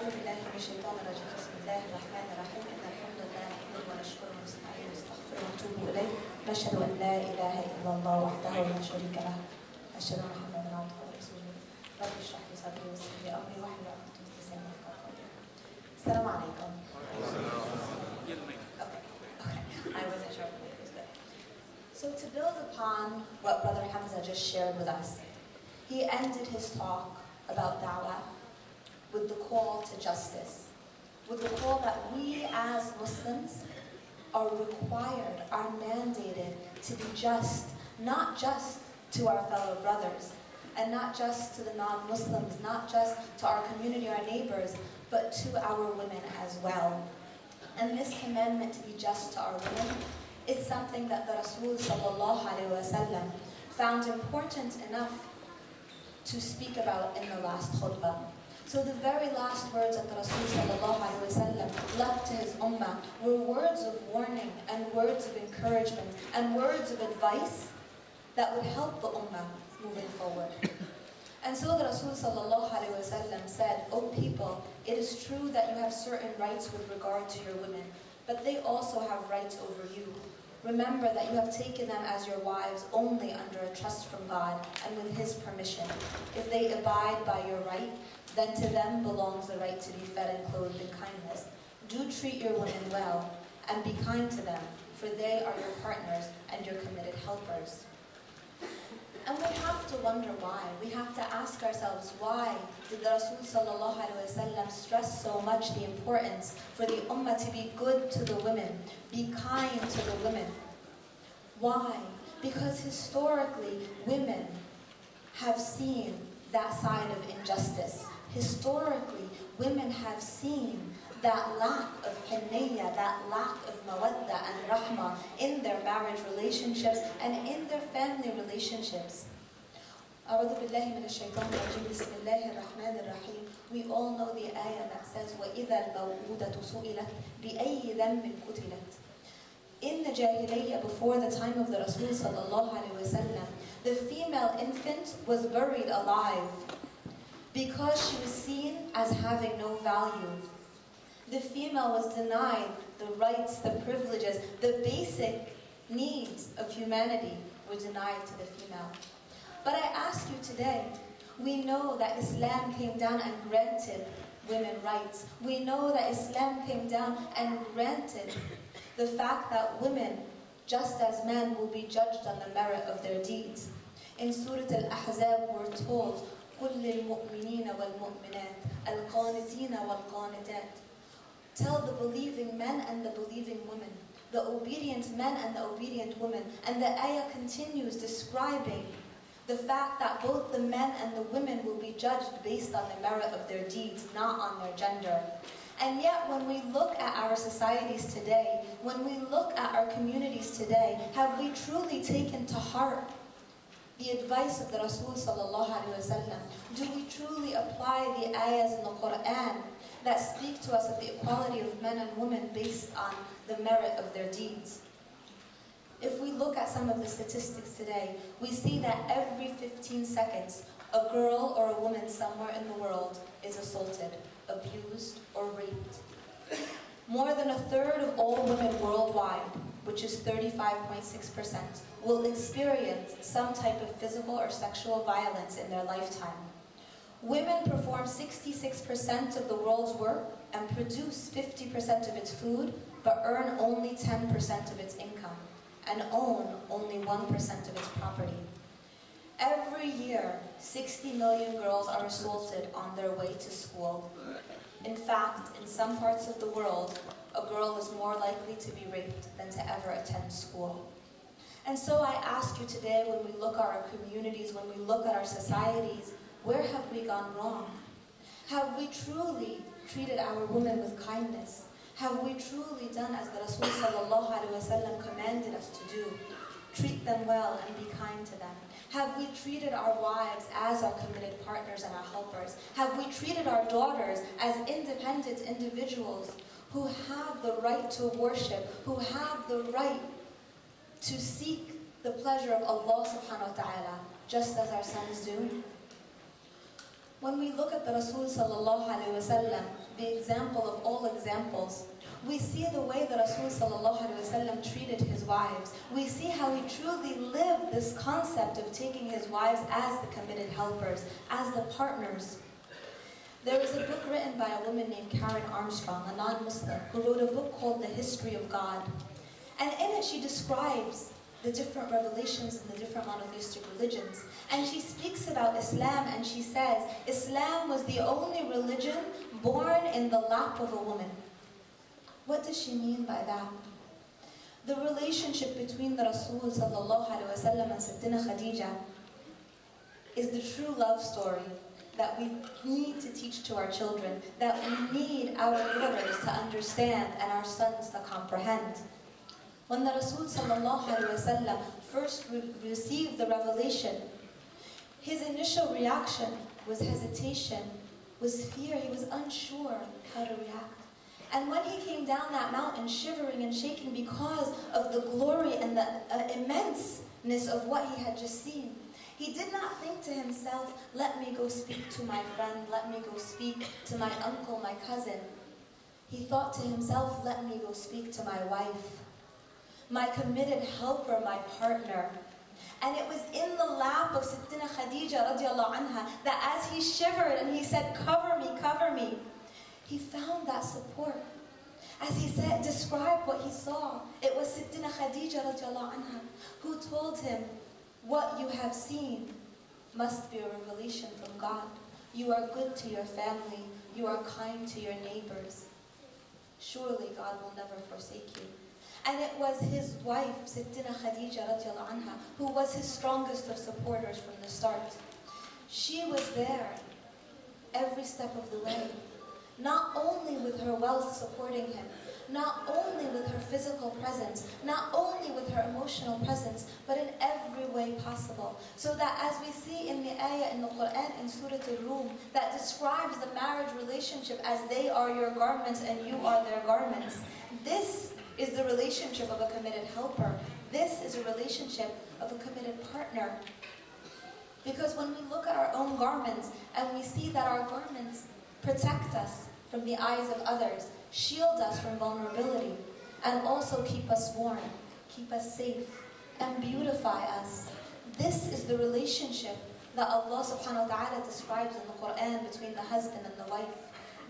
أعوذ بالله من الشيطان الرجيم. بسم الله الرحمن الرحيم. إن الحمد لله نحمده ونشكره ونستعينه ونستغفره ونتوب إليه. نشهد أن لا إله إلا الله وحده لا شريك له. أشهد أن محمدا عبده ورسوله. رب اشرح لي صدري ويسر لي أمري واحلل عقدة من لساني يفقهوا قولي. السلام عليكم. Okay. I wasn't sure if it was good. So to build upon what Brother Hamza just shared with us, he ended his talk about da'wah with the call to justice, with the call that we as Muslims are required, are mandated to be just, not just to our fellow brothers, and not just to the non-Muslims, not just to our community, our neighbors, but to our women as well. And this commandment to be just to our women is something that the Rasul sallallahu alaihi wasallam found important enough to speak about in the last khutbah. So the very last words that the Rasul sallallahu alaihi wasallam left to his ummah were words of warning and words of encouragement and words of advice that would help the ummah moving forward. And so the Rasul sallallahu alaihi wasallam said, "O people, it is true that you have certain rights with regard to your women, but they also have rights over you. Remember that you have taken them as your wives only under a trust from God and with His permission. If they abide by your right, then to them belongs the right to be fed and clothed in kindness. Do treat your women well and be kind to them, for they are your partners and your committed helpers." And we have to wonder why. We have to ask ourselves, why did the Rasul sallallahu alaihi wasallam stress so much the importance for the ummah to be good to the women, be kind to the women? Why? Because historically, women have seen that side of injustice. Historically, women have seen that lack of hinayya, that lack of mawadda and rahmah in their marriage relationships and in their family relationships. أعوذ بالله من الشيطان الرجيم. بسم الله الرحمن الرحيم. We all know the ayah that says وَإِذَا الْمَوْءُودَةُ سُئِلَتْ بِأَيِّ ذَنْبٍ قُتِلَتْ. In the Jahiliyyah, before the time of the Rasul sallallahu alaihi wasallam, the female infant was buried alive because she was seen as having no value. The female was denied the rights, the privileges, the basic needs of humanity were denied to the female. But I ask you today, we know that Islam came down and granted women rights. We know that Islam came down and granted the fact that women, just as men, will be judged on the merit of their deeds. In Surah Al-Ahzab we're told, قُلْ لِلْمُؤْمِنِينَ وَالْمُؤْمِنَاتِ الْقَانِتِينَ وَالْقَانِتَاتِ. Tell the believing men and the believing women, the obedient men and the obedient women. And the ayah continues describing the fact that both the men and the women will be judged based on the merit of their deeds, not on their gender. And yet when we look at our societies today, when we look at our communities today, have we truly taken to heart the advice of the Rasul sallallahu alaihi wasallam? Do we truly apply the ayahs in the Quran that speak to us of the equality of men and women based on the merit of their deeds? If we look at some of the statistics today, we see that every 15 seconds, a girl or a woman somewhere in the world is assaulted, abused, or raped. More than a third of all women worldwide, which is 35.6%, will experience some type of physical or sexual violence in their lifetime. Women perform 66% of the world's work and produce 50% of its food, but earn only 10% of its income and own only 1% of its property. Every year, 60 million girls are assaulted on their way to school. In fact, in some parts of the world, a girl is more likely to be raped than to ever attend school. And so I ask you today, when we look at our communities, when we look at our societies, where have we gone wrong? Have we truly treated our women with kindness? Have we truly done as the Rasul sallallahu alaihi wasallam commanded us to do? Treat them well and be kind to them. Have we treated our wives as our committed partners and our helpers? Have we treated our daughters as independent individuals who have the right to worship, who have the right to seek the pleasure of Allah subhanahu wa ta'ala, just as our sons do? When we look at the Rasul sallallahu alayhi wasallam, the example of all examples, we see the way the Rasul sallallahu alayhi wasallam treated his wives. We see how he truly lived this concept of taking his wives as the committed helpers, as the partners. There was a book written by a woman named Karen Armstrong, a non-Muslim, who wrote a book called The History of God. And in it she describes the different revelations in the different monotheistic religions. And she speaks about Islam and she says, Islam was the only religion born in the lap of a woman. What does she mean by that? The relationship between the Rasul sallallahu alaihi wasallam and Sayyidina Khadija is the true love story that we need to teach to our children, that we need our daughters to understand and our sons to comprehend. When the Rasul sallallahu alaihi wasallam first received the revelation, his initial reaction was hesitation, was fear. He was unsure how to react. And when he came down that mountain shivering and shaking because of the glory and the immenseness of what he had just seen, he did not think to himself, let me go speak to my friend, let me go speak to my uncle, my cousin. He thought to himself, let me go speak to my wife, my committed helper, my partner. And it was in the lap of Sayyidina Khadija radiallahu anha that as he shivered and he said, cover me, he found that support. As he said, described what he saw, it was Sayyidina Khadija radiallahu anha who told him, what you have seen must be a revelation from God. You are good to your family, you are kind to your neighbors. Surely God will never forsake you. And it was his wife, Sayyidina Khadija radiallahu anha, who was his strongest of supporters from the start. She was there every step of the way. Not only with her wealth supporting him, not only with her physical presence, not only with her emotional presence, but in every way possible. So that as we see in the ayah in the Quran in Surah Al-Rum that describes the marriage relationship as they are your garments and you are their garments, this is the relationship of a committed helper. This is a relationship of a committed partner. Because when we look at our own garments and we see that our garments protect us from the eyes of others, shield us from vulnerability, and also keep us warm, keep us safe, and beautify us. This is the relationship that Allah subhanahu wa ta'ala describes in the Quran between the husband and the wife.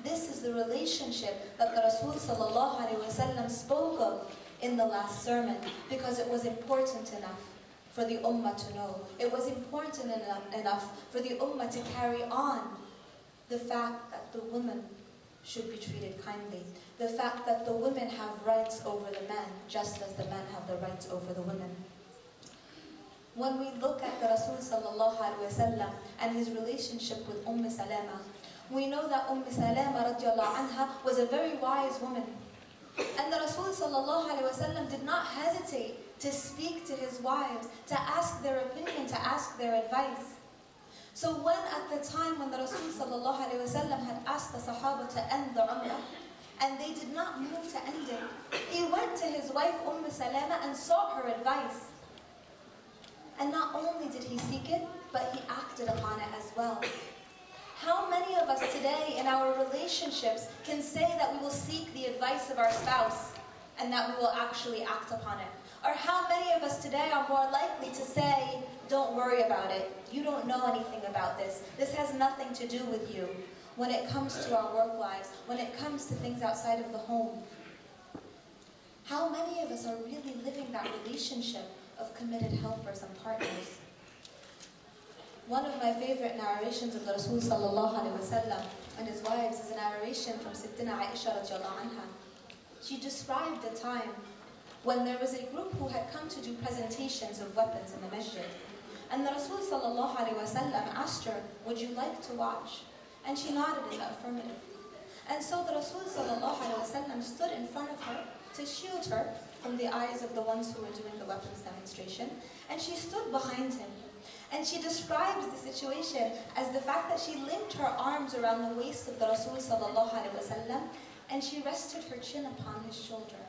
This is the relationship that the Rasul sallallahu alaihi wasallam spoke of in the last sermon, because it was important enough for the ummah to know. It was important enough for the ummah to carry on the fact that the women should be treated kindly. The fact that the women have rights over the men, just as the men have the rights over the women. When we look at the Rasul sallallahu alaihi wasallam and his relationship with Salama, we know that Salama radiallahu anha was a very wise woman. And the Rasul sallallahu alaihi wasallam did not hesitate to speak to his wives, to ask their opinion, to ask their advice. So when at the time when the Rasul sallallahu alaihi wasallam had asked the Sahaba to end the Umrah, and they did not move to end it, he went to his wife Salama and sought her advice. And not only did he seek it, but he acted upon it as well. How many of us today in our relationships can say that we will seek the advice of our spouse and that we will actually act upon it? Or how many of us today are more likely to say, don't worry about it, you don't know anything about this, this has nothing to do with you, when it comes to our work lives, when it comes to things outside of the home? How many of us are really living that relationship of committed helpers and partners? One of my favorite narrations of the Rasul sallallahu alaihi wasallam and his wives is a narration from Sayyidina Aisha radiallahu anha. She described a time when there was a group who had come to do presentations of weapons in the masjid. And the Rasul sallallahu alaihi wasallam asked her, would you like to watch? And she nodded in the affirmative. And so the Rasul sallallahu alaihi wasallam stood in front of her to shield her from the eyes of the ones who were doing the weapons demonstration. And she stood behind him. And she describes the situation as the fact that she linked her arms around the waist of the Rasul sallallahu alaihi wasallam, and she rested her chin upon his shoulder,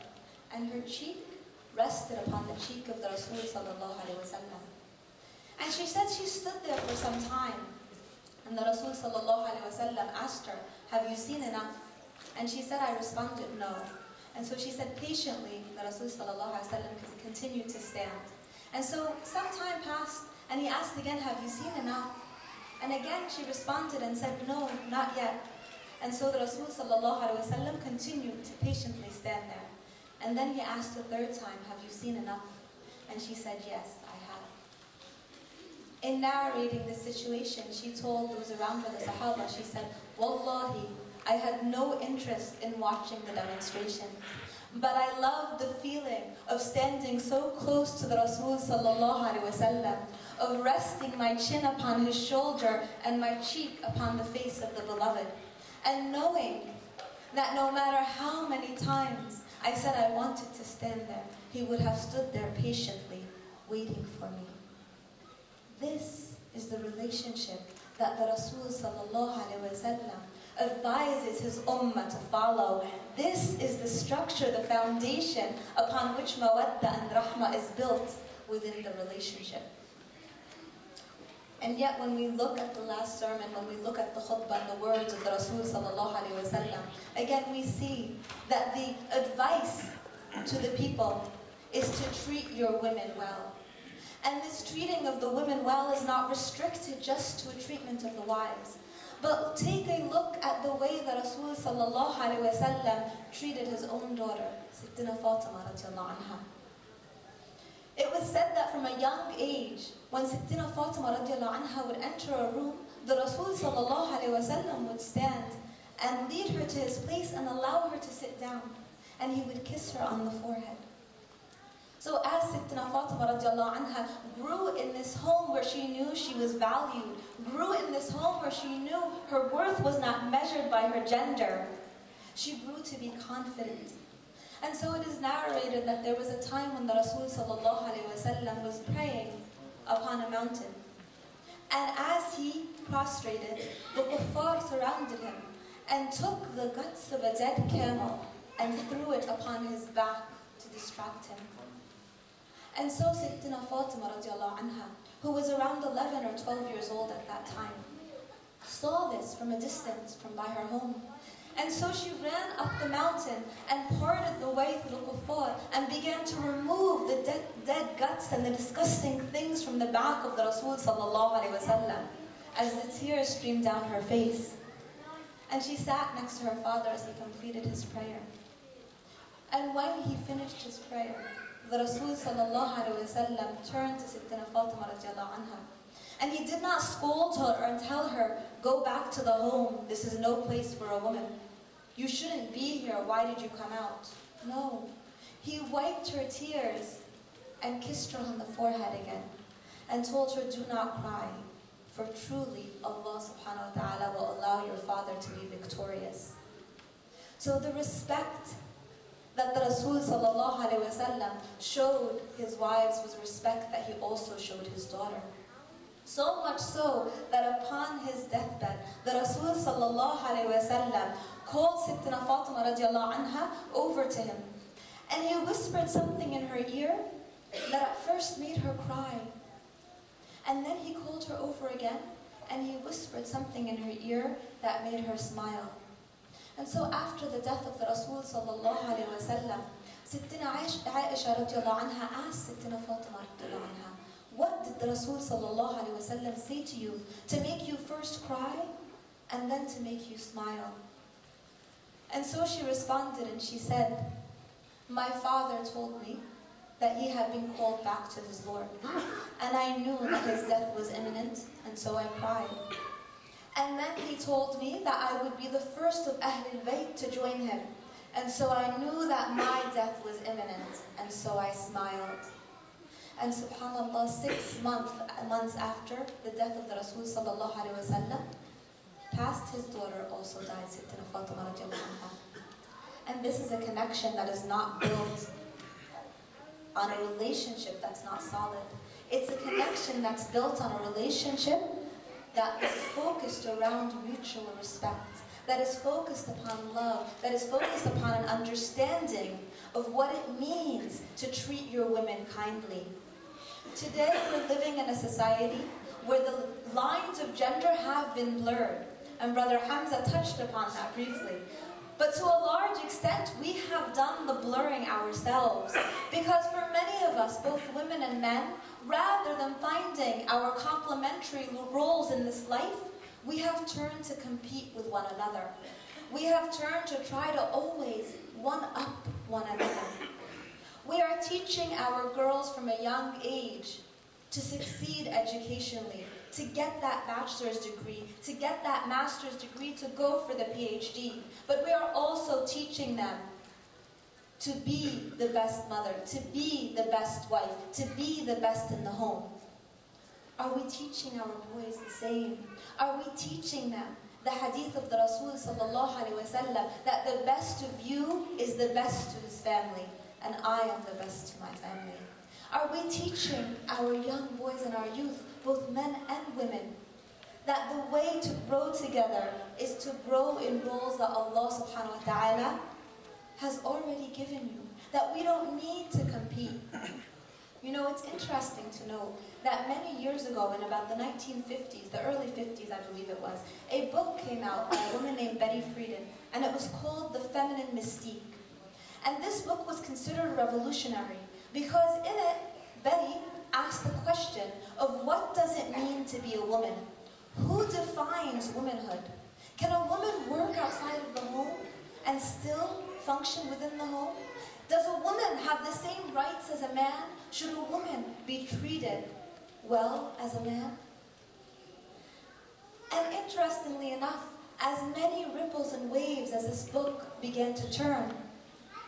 and her cheek rested upon the cheek of the Rasul sallallahu alaihi wasallam. And she said she stood there for some time, And the Rasul sallallahu alayhi wasallam asked her, have you seen enough? And she said, I responded, no. And so she said, patiently, the Rasul sallallahu alayhi wasallam continued to stand. And so some time passed, and he asked again, have you seen enough? And again she responded and said, no, not yet. And so the Rasul sallallahu alayhi wasallam continued to patiently stand there. And then he asked the third time, have you seen enough? And she said, yes, I have. In narrating this situation, she told those around her, the Sahaba, she said, Wallahi, I had no interest in watching the demonstration. But I loved the feeling of standing so close to the Rasul sallallahu alaihi wasallam, of resting my chin upon his shoulder and my cheek upon the face of the beloved, and knowing that no matter how many times I said I wanted to stand there, he would have stood there patiently, waiting for me. This is the relationship that the Rasul sallallahu alaihi wasallam advises his ummah to follow. This is the structure, the foundation upon which mawadda and rahmah is built within the relationship. And yet when we look at the last sermon, when we look at the khutbah and the words of the Rasul sallallahu alaihi wasallam, again we see that the advice to the people is to treat your women well. And this treating of the women well is not restricted just to a treatment of the wives. But take a look at the way that Rasul sallallahu alaihi wasallam treated his own daughter, Sittina Fatima radiallahu anha. It was said that from a young age, when Sittina Fatima radiallahu anha would enter a room, the Rasul sallallahu alaihi wasallam would stand and lead her to his place and allow her to sit down. And he would kiss her on the forehead. So as Sittina Fatima radiallahu anha grew in this home where she knew she was valued, grew in this home where she knew her worth was not measured by her gender, she grew to be confident. And so it is narrated that there was a time when the Rasul sallallahu alaihi wasallam was praying upon a mountain. And as he prostrated, the kuffar surrounded him and took the guts of a dead camel and threw it upon his back to distract him. And so Sittina Fatima radiallahu anha, who was around 11 or 12 years old at that time, saw this from a distance, from by her home. And so she ran up the mountain and parted the way through the kuffar and began to remove the dead guts and the disgusting things from the back of the Rasul sallallahu alaihi wasallam as the tears streamed down her face. And she sat next to her father as he completed his prayer. And when he finished his prayer, the Rasul sallallahu alaihi wasallam turned to Sittina Fatima radiallahu anha. And he did not scold her and tell her, go back to the home, this is no place for a woman. You shouldn't be here, why did you come out? No. He wiped her tears and kissed her on the forehead again and told her, do not cry, for truly Allah subhanahu wa ta'ala will allow your father to be victorious. So the respect that the Rasul sallallahu alaihi wasallam showed his wives was respect that he also showed his daughter. So much so that upon his deathbed, the Rasul sallallahu alaihi wasallam called Sittina Fatima radiallahu anha over to him. And he whispered something in her ear that at first made her cry. And then he called her over again and he whispered something in her ear that made her smile. And so after the death of the Rasul sallallahu alaihi wasallam, Sittina Aisha radiallahu anha asked Sittina Fatima radiallahu anha, what did the Rasul sallallahu alaihi wasallam say to you to make you first cry and then to make you smile? And so she responded and she said, my father told me that he had been called back to his Lord. And I knew that his death was imminent, and so I cried. And then he told me that I would be the first of Ahlul Bayt to join him. And so I knew that my death was imminent, and so I smiled. And subhanAllah, 6 months after the death of the Rasul sallallahu alaihi wasallam, past his daughter also died, Sittina Fatima radiallahu anha. And this is a connection that is not built on a relationship that's not solid. It's a connection that's built on a relationship that is focused around mutual respect, that is focused upon love, that is focused upon an understanding of what it means to treat your women kindly. Today we're living in a society where the lines of gender have been blurred. And Brother Hamza touched upon that briefly. But to a large extent, we have done the blurring ourselves. Because for many of us, both women and men, rather than finding our complementary roles in this life, we have turned to compete with one another. We have turned to try to always one-up one another. We are teaching our girls from a young age to succeed educationally, to get that bachelor's degree, to get that master's degree, to go for the PhD. But we are also teaching them to be the best mother, to be the best wife, to be the best in the home. Are we teaching our boys the same? Are we teaching them the hadith of the Rasul sallallahu alaihi wasallam that the best of you is the best to his family, and I am the best to my family? Are we teaching our young boys and our youth, both men and women, that the way to grow together is to grow in roles that Allah subhanahu wa ta'ala has already given you, that we don't need to compete? You know, it's interesting to know that many years ago, in about the 1950s, the early 50s I believe it was, a book came out by a woman named Betty Friedan, and it was called The Feminine Mystique. And this book was considered revolutionary, because in it, Betty asked the question of what does it mean to be a woman? Who defines womanhood? Can a woman work outside of the home and still function within the home? Does a woman have the same rights as a man? Should a woman be treated well as a man? And interestingly enough, as many ripples and waves as this book began to turn,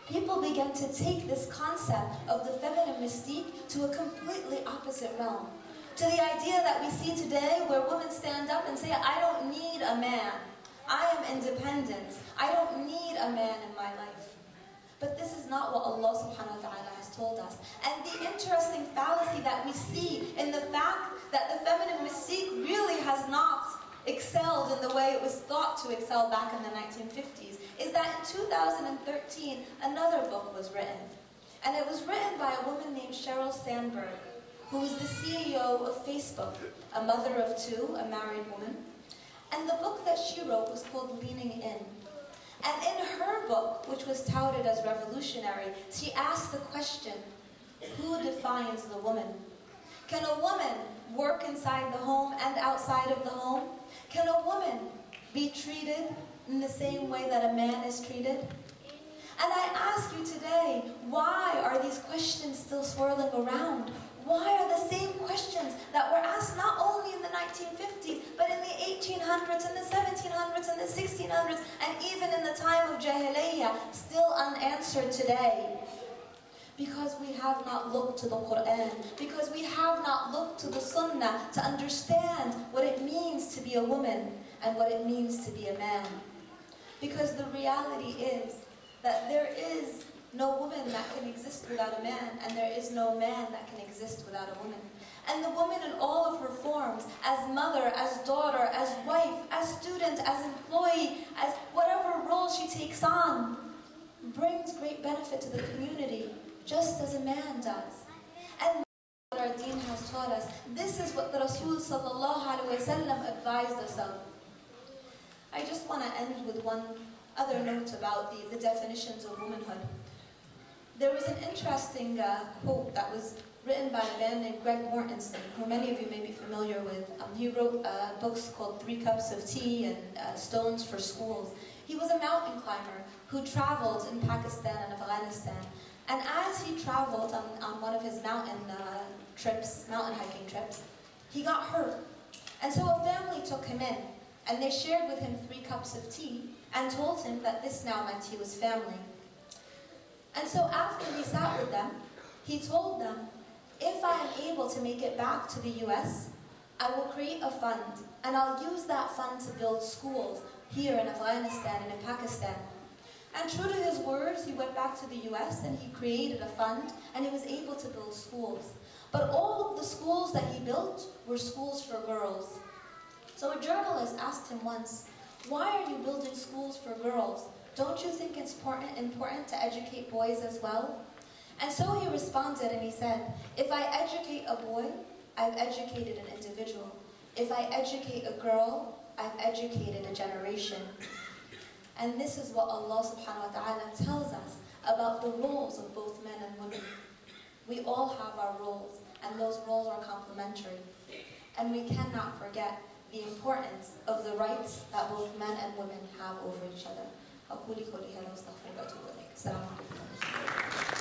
people began to take this concept of the feminine mystique to a completely opposite realm. To the idea that we see today where women stand up and say, I don't need a man. I am independent. I don't need a man in my life. But this is not what Allah subhanahu wa ta'ala has told us. And the interesting fallacy that we see in the fact that the feminine mystique really has not excelled in the way it was thought to excel back in the 1950s is that in 2013, another book was written. And it was written by a woman named Sheryl Sandberg, who is the CEO of Facebook, a mother of two, a married woman. And the book that she wrote was called Leaning In. And in her book, which was touted as revolutionary, she asked the question, who defines the woman? Can a woman work inside the home and outside of the home? Can a woman be treated in the same way that a man is treated? And I ask you today, why are these questions still swirling around? Why are the same questions that were asked not only in the 1950s, but in the 1800s, and the 1700s, and the 1600s, and even in the time of Jahiliyyah, still unanswered today? Because we have not looked to the Quran, because we have not looked to the Sunnah to understand what it means to be a woman and what it means to be a man. Because the reality is that there is no woman that can exist without a man, and there is no man that can exist without a woman. And the woman in all of her forms, as mother, as daughter, as wife, as student, as employee, as whatever role she takes on, brings great benefit to the community, just as a man does. And what our deen has taught us, this is what the Rasul sallallahu alaihi wasallam advised us of. I just want to end with one other note about the definitions of womanhood. There was an interesting quote that was written by a man named Greg Mortensen, who many of you may be familiar with. He wrote books called 3 Cups of Tea and Stones for Schools. He was a mountain climber who traveled in Pakistan and Afghanistan. And as he traveled on one of his mountain hiking trips, he got hurt. And so a family took him in, and they shared with him 3 cups of tea, and told him that this now meant he was family. And so after he sat with them, he told them, if I am able to make it back to the US, I will create a fund, and I'll use that fund to build schools here in Afghanistan and in Pakistan. And true to his words, he went back to the US and he created a fund, and he was able to build schools. But all of the schools that he built were schools for girls. So a journalist asked him once, why are you building schools for girls? Don't you think it's important to educate boys as well? And so he responded and he said, if I educate a boy, I've educated an individual. If I educate a girl, I've educated a generation. And this is what Allah subhanahu wa ta'ala tells us about the roles of both men and women. We all have our roles, and those roles are complementary. And we cannot forget the importance of the rights that both men and women have over each other. أقول قولي هذا واستغفر الله وأتوب إليك. السلام عليكم.